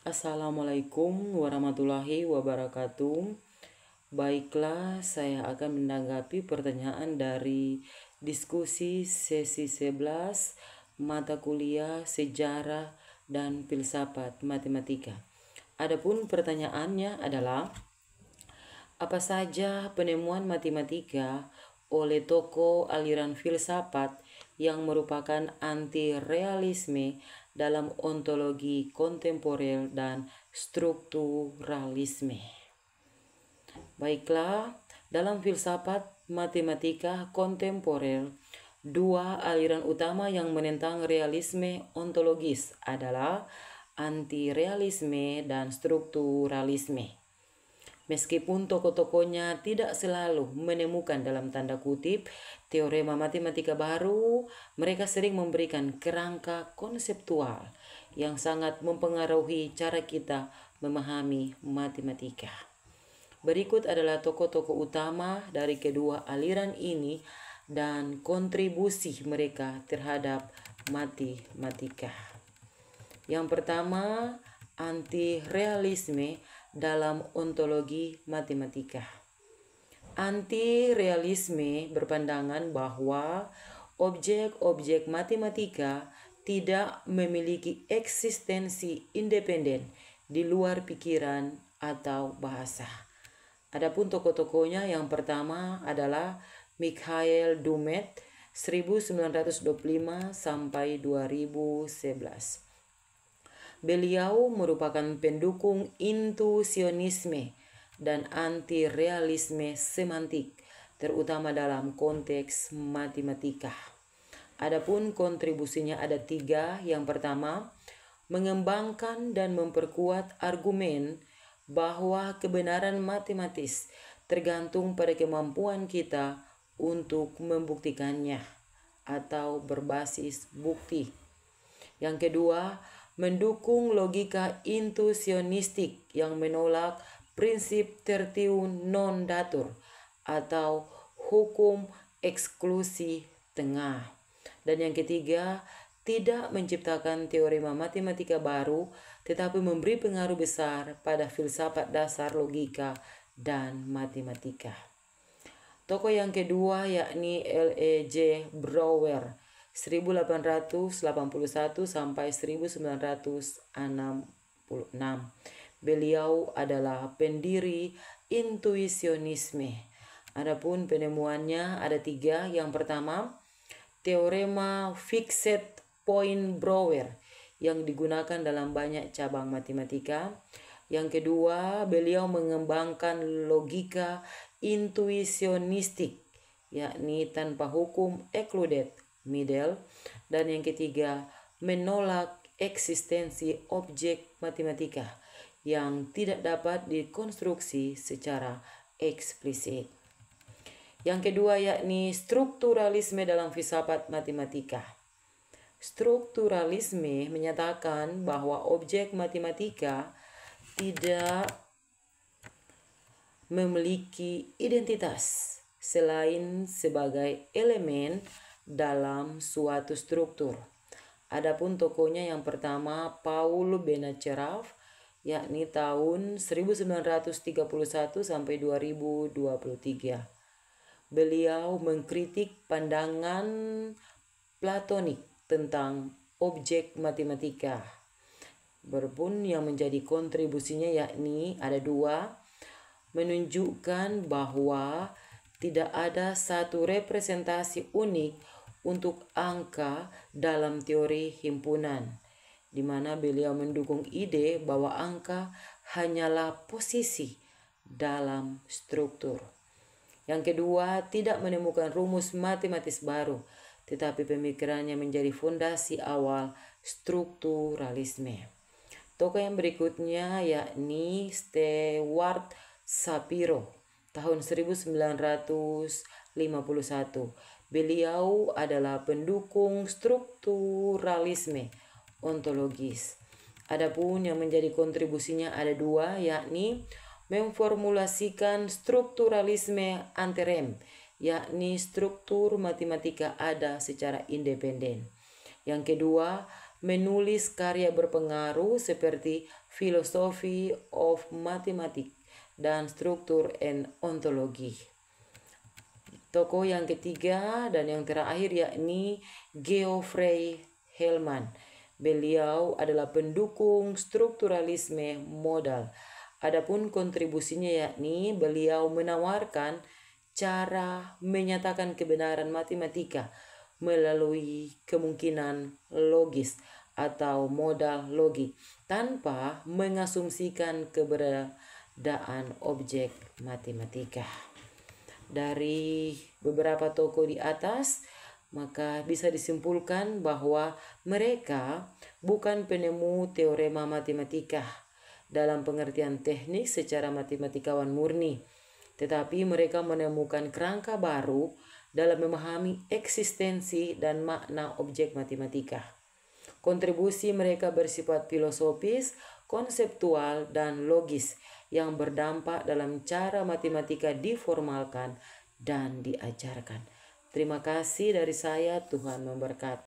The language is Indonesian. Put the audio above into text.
Assalamualaikum warahmatullahi wabarakatuh. Baiklah, saya akan menanggapi pertanyaan dari diskusi sesi 11 mata kuliah Sejarah dan Filsafat Matematika. Adapun pertanyaannya adalah, apa saja penemuan matematika oleh tokoh aliran filsafat yang merupakan anti-realisme dalam ontologi kontemporer dan strukturalisme? Baiklah, dalam filsafat matematika kontemporer, dua aliran utama yang menentang realisme ontologis adalah anti-realisme dan strukturalisme. Meskipun tokoh-tokohnya tidak selalu menemukan dalam tanda kutip teorema matematika baru, mereka sering memberikan kerangka konseptual yang sangat mempengaruhi cara kita memahami matematika. Berikut adalah tokoh-tokoh utama dari kedua aliran ini dan kontribusi mereka terhadap matematika. Yang pertama, anti-realisme dalam ontologi matematika. Anti-realisme berpandangan bahwa objek-objek matematika tidak memiliki eksistensi independen di luar pikiran atau bahasa. Adapun tokoh-tokohnya yang pertama adalah Mikhail Dumet 1925 sampai 2011. Beliau merupakan pendukung intuisionisme dan anti-realisme semantik, terutama dalam konteks matematika. Adapun kontribusinya ada 3. Yang pertama, mengembangkan dan memperkuat argumen bahwa kebenaran matematis tergantung pada kemampuan kita untuk membuktikannya atau berbasis bukti. Yang kedua, mendukung logika intuisionistik yang menolak prinsip tertium non datur atau hukum eksklusi tengah. Dan yang ketiga, tidak menciptakan teorema matematika baru, tetapi memberi pengaruh besar pada filsafat dasar logika dan matematika. Tokoh yang kedua yakni L.E.J. Brouwer 1881 sampai 1966. Beliau adalah pendiri intuisionisme. Adapun penemuannya ada 3. Yang pertama, teorema fixed point Brouwer yang digunakan dalam banyak cabang matematika. Yang kedua, beliau mengembangkan logika intuisionistik, yakni tanpa hukum excluded middle. Dan yang ketiga, menolak eksistensi objek matematika yang tidak dapat dikonstruksi secara eksplisit. Yang kedua yakni strukturalisme dalam filsafat matematika. Strukturalisme menyatakan bahwa objek matematika tidak memiliki identitas selain sebagai elemen dalam suatu struktur. Adapun tokohnya yang pertama Paul Benacerraf, yakni tahun 1931 sampai 2023. Beliau mengkritik pandangan platonik tentang objek matematika. Berpun yang menjadi kontribusinya yakni ada 2, menunjukkan bahwa tidak ada satu representasi unik untuk angka dalam teori himpunan, di mana beliau mendukung ide bahwa angka hanyalah posisi dalam struktur. Yang kedua, tidak menemukan rumus matematis baru, tetapi pemikirannya menjadi fondasi awal strukturalisme. Tokoh yang berikutnya yakni Stewart Shapiro tahun 1951. Beliau adalah pendukung strukturalisme ontologis. Adapun yang menjadi kontribusinya ada 2, yakni memformulasikan strukturalisme anterem, yakni struktur matematika ada secara independen. Yang kedua, menulis karya berpengaruh seperti Philosophy of Mathematics dan Struktur and Ontologi. Tokoh yang ketiga dan yang terakhir yakni Geoffrey Hellman. Beliau adalah pendukung strukturalisme modal. Adapun kontribusinya yakni beliau menawarkan cara menyatakan kebenaran matematika melalui kemungkinan logis atau modal logik tanpa mengasumsikan keberadaan objek matematika. Dari beberapa tokoh di atas, maka bisa disimpulkan bahwa mereka bukan penemu teorema matematika dalam pengertian teknik secara matematikawan murni, tetapi mereka menemukan kerangka baru dalam memahami eksistensi dan makna objek matematika. Kontribusi mereka bersifat filosofis, konseptual, dan logis yang berdampak dalam cara matematika diformalkan dan diajarkan. Terima kasih dari saya, Tuhan memberkati.